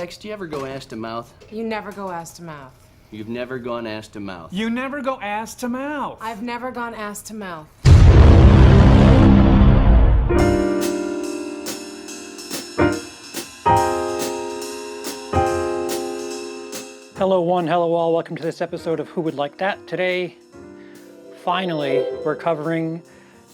Bex, do you ever go ass to mouth? You never go ass to mouth. You've never gone ass to mouth. You never go ass to mouth. I've never gone ass to mouth. Hello one, hello all, welcome to this episode of Who Would Like That? Today, finally, we're covering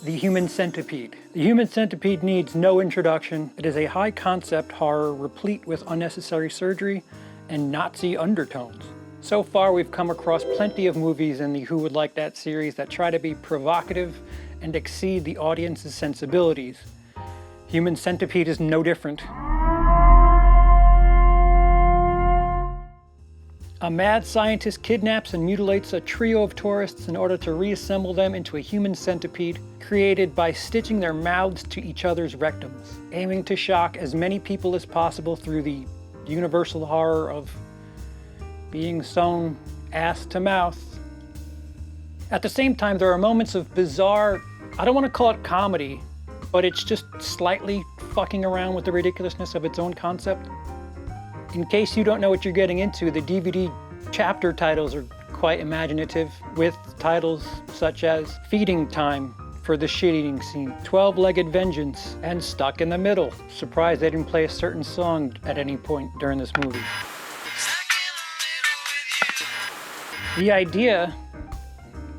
the Human Centipede. The Human Centipede needs no introduction. It is a high-concept horror replete with unnecessary surgery and Nazi undertones. So far, we've come across plenty of movies in the Who Would Like That series that try to be provocative and exceed the audience's sensibilities. Human Centipede is no different. A mad scientist kidnaps and mutilates a trio of tourists in order to reassemble them into a human centipede created by stitching their mouths to each other's rectums, aiming to shock as many people as possible through the universal horror of being sewn ass to mouth. At the same time, there are moments of bizarre, I don't want to call it comedy, but it's just slightly fucking around with the ridiculousness of its own concept. In case you don't know what you're getting into, the DVD chapter titles are quite imaginative, with titles such as Feeding Time for the Shit-Eating Scene, 12-Legged Vengeance, and Stuck in the Middle. Surprised they didn't play a certain song at any point during this movie. The idea,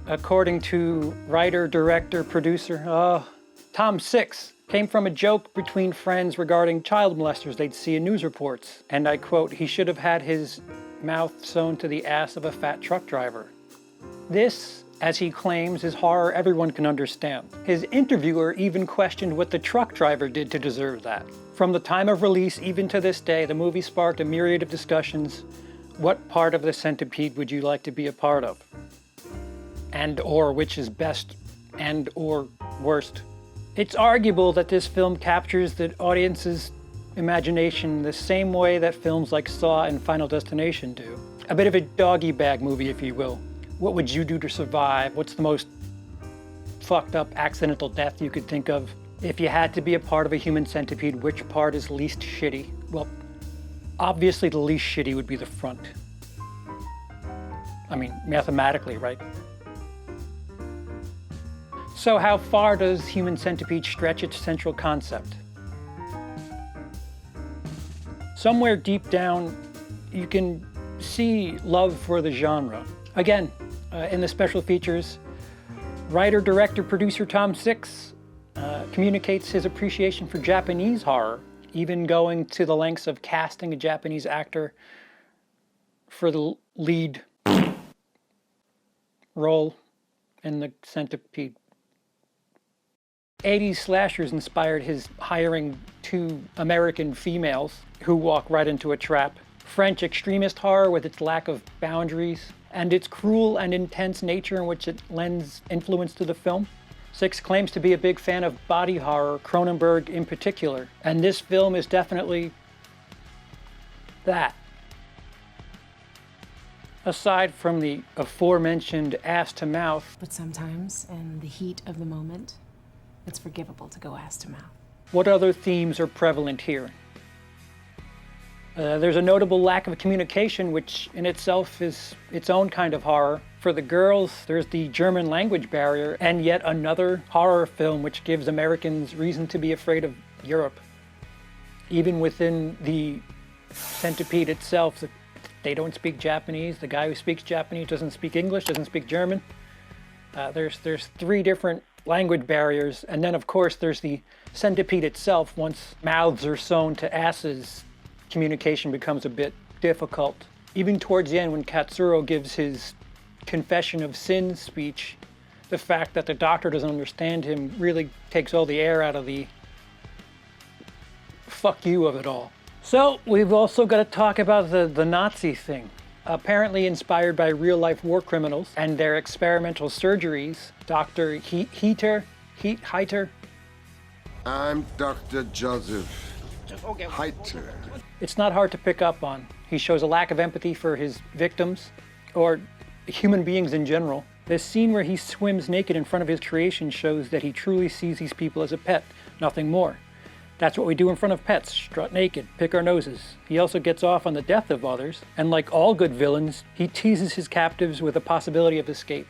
according to writer, director, producer, Tom Six, came from a joke between friends regarding child molesters they'd see in news reports. And I quote, "He should have had his mouth sewn to the ass of a fat truck driver." This, as he claims, is horror everyone can understand. His interviewer even questioned what the truck driver did to deserve that. From the time of release, even to this day, the movie sparked a myriad of discussions. What part of the centipede would you like to be a part of? And or which is best and or worst? It's arguable that this film captures the audience's imagination the same way that films like Saw and Final Destination do. A bit of a doggy bag movie, if you will. What would you do to survive? What's the most fucked up accidental death you could think of? If you had to be a part of a human centipede, which part is least shitty? Well, obviously the least shitty would be the front. I mean, mathematically, right? So how far does Human Centipede stretch its central concept? Somewhere deep down, you can see love for the genre. Again, in the special features, writer, director, producer Tom Six communicates his appreciation for Japanese horror, even going to the lengths of casting a Japanese actor for the lead role in the Centipede. 80s slashers inspired his hiring two American females who walk right into a trap. French extremist horror with its lack of boundaries and its cruel and intense nature in which it lends influence to the film. Six claims to be a big fan of body horror, Cronenberg in particular, and this film is definitely that. Aside from the aforementioned ass to mouth, But sometimes, in the heat of the moment, it's forgivable to go ass to mouth. what other themes are prevalent here? There's a notable lack of communication, which in itself is its own kind of horror. For the girls, there's the German language barrier, and yet another horror film which gives Americans reason to be afraid of Europe. Even within the centipede itself, they don't speak Japanese. The guy who speaks Japanese doesn't speak English, doesn't speak German. There's three different language barriers, and then of course there's the centipede itself. Once mouths are sewn to asses, communication becomes a bit difficult. Even towards the end, when Katsuro gives his confession of sin speech, the fact that the doctor doesn't understand him really takes all the air out of the fuck you of it all. So we've also got to talk about the Nazi thing. Apparently inspired by real-life war criminals and their experimental surgeries, Dr. Heiter. I'm Dr. Joseph Heiter. It's not hard to pick up on. He shows a lack of empathy for his victims, or human beings in general. The scene where he swims naked in front of his creation shows that he truly sees these people as a pet, nothing more. That's what we do in front of pets, strut naked, pick our noses. He also gets off on the death of others, and like all good villains, he teases his captives with the possibility of escape.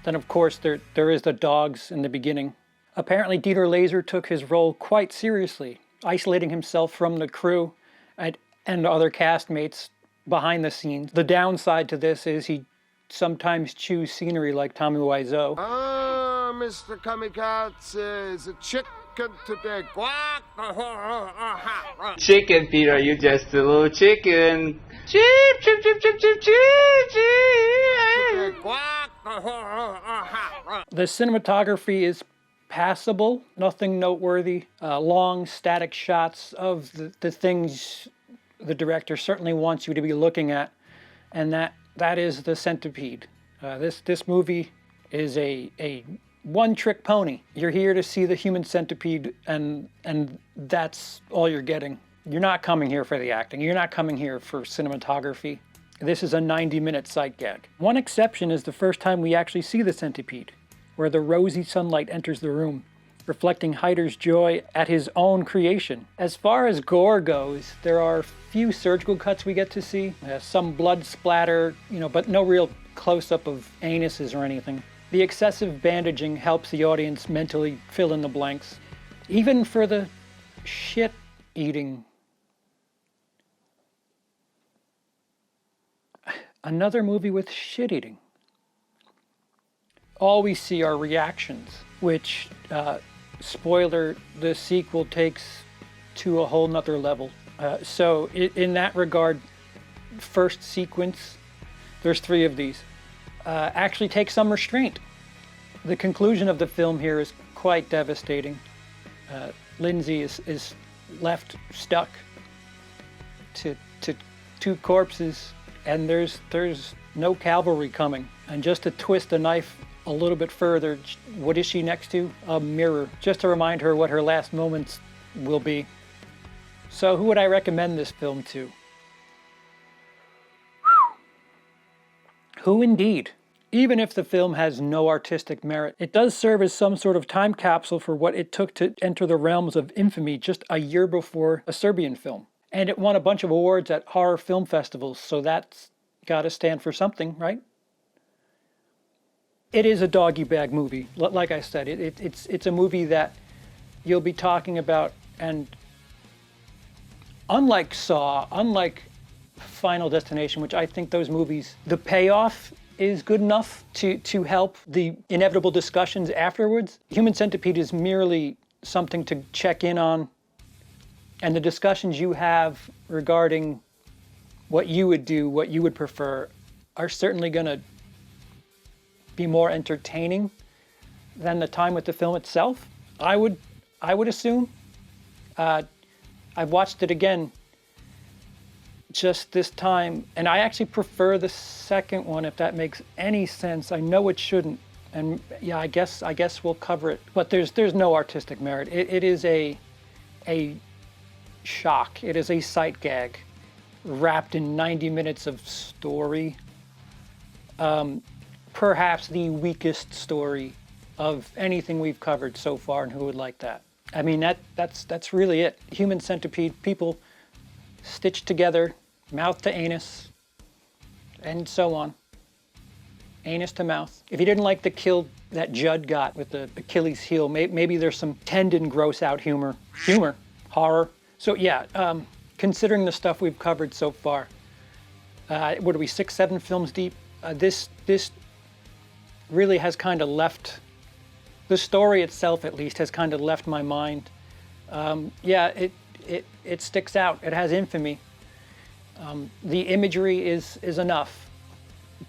Then of course there is the dogs in the beginning. Apparently Dieter Laser took his role quite seriously, isolating himself from the crew and other castmates behind the scenes. The downside to this is he sometimes chews scenery like Tommy Wiseau. Ah, Mr. Kamikaze, is a chicken today. Quack! Chicken, Peter, you just a little chicken. Chip, chip, chip, chip, chip, chip, chip. Quack! The cinematography is passable, nothing noteworthy. Long static shots of the things the director certainly wants you to be looking at, and that is the centipede. This movie is a one-trick pony. You're here to see the human centipede, and that's all you're getting. You're not coming here for the acting. You're not coming here for cinematography. This is a 90-minute sight gag. One exception is the first time we actually see the centipede, where the rosy sunlight enters the room, reflecting Heider's joy at his own creation. As far as gore goes, there are few surgical cuts we get to see, some blood splatter, but no real close-up of anuses or anything. The excessive bandaging helps the audience mentally fill in the blanks. Even for the shit-eating. Another movie with shit-eating. All we see are reactions, which, spoiler, the sequel takes to a whole nother level. So in that regard, first sequence, there's 3 of these, actually takes some restraint. The conclusion of the film here is quite devastating. Lindsay is left stuck to 2 corpses, and there's no cavalry coming. And just to twist the knife a little bit further, what is she next to? A mirror, just to remind her what her last moments will be. So who would I recommend this film to? Who indeed? Even if the film has no artistic merit, it does serve as some sort of time capsule for what it took to enter the realms of infamy just a year before a Serbian film. And it won a bunch of awards at horror film festivals, so that's gotta stand for something, right? It is a doggy bag movie. Like I said, it's a movie that you'll be talking about, and unlike Saw, unlike Final Destination, which I think those movies, the payoff is good enough to help the inevitable discussions afterwards. Human Centipede is merely something to check in on, and the discussions you have regarding what you would do, what you would prefer, are certainly going to be more entertaining than the time with the film itself. I would assume. I've watched it again just this time, and I actually prefer the second one, if that makes any sense. I know it shouldn't, and yeah, I guess we'll cover it. But there's no artistic merit. It is a shock. It is a sight gag wrapped in 90 minutes of story. Perhaps the weakest story of anything we've covered so far, and who would like that? I mean, that's really it. Human Centipede, people stitched together, mouth to anus, and so on. Anus to mouth. If you didn't like the kill that Judd got with the Achilles heel, maybe there's some tendon gross out humor, horror. So yeah, considering the stuff we've covered so far, what are we, 6, 7 films deep? This really has kind of left, the story itself at least has kind of left my mind. Yeah, it sticks out. It has infamy. The imagery is enough,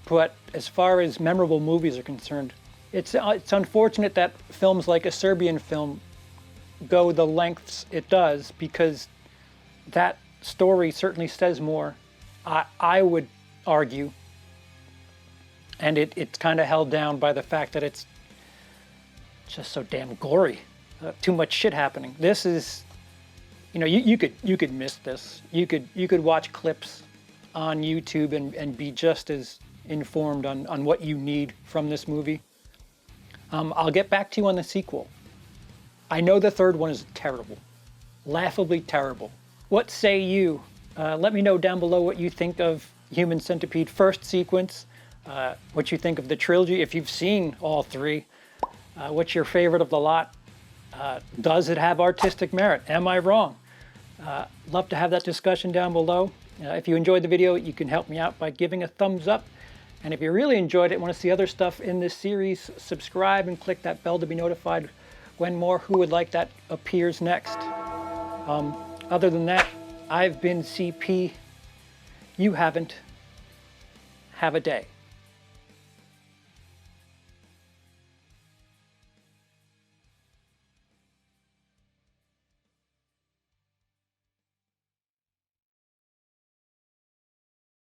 but as far as memorable movies are concerned, it's unfortunate that films like a Serbian film go the lengths it does, because that story certainly says more, I would argue, and it's kind of held down by the fact that it's just so damn gory. Too much shit happening. This is, you could miss this. You could watch clips on YouTube and be just as informed on what you need from this movie. I'll get back to you on the sequel. I know the third one is terrible. laughably terrible. What say you? Let me know down below what you think of Human Centipede first sequence, what you think of the trilogy, if you've seen all three. What's your favorite of the lot? Does it have artistic merit? Am I wrong? Love to have that discussion down below. If you enjoyed the video, you can help me out by giving a thumbs up. And if you really enjoyed it and want to see other stuff in this series, subscribe and click that bell to be notified when more Who Would Like That appears next. Other than that, I've been CP. You haven't. Have a day.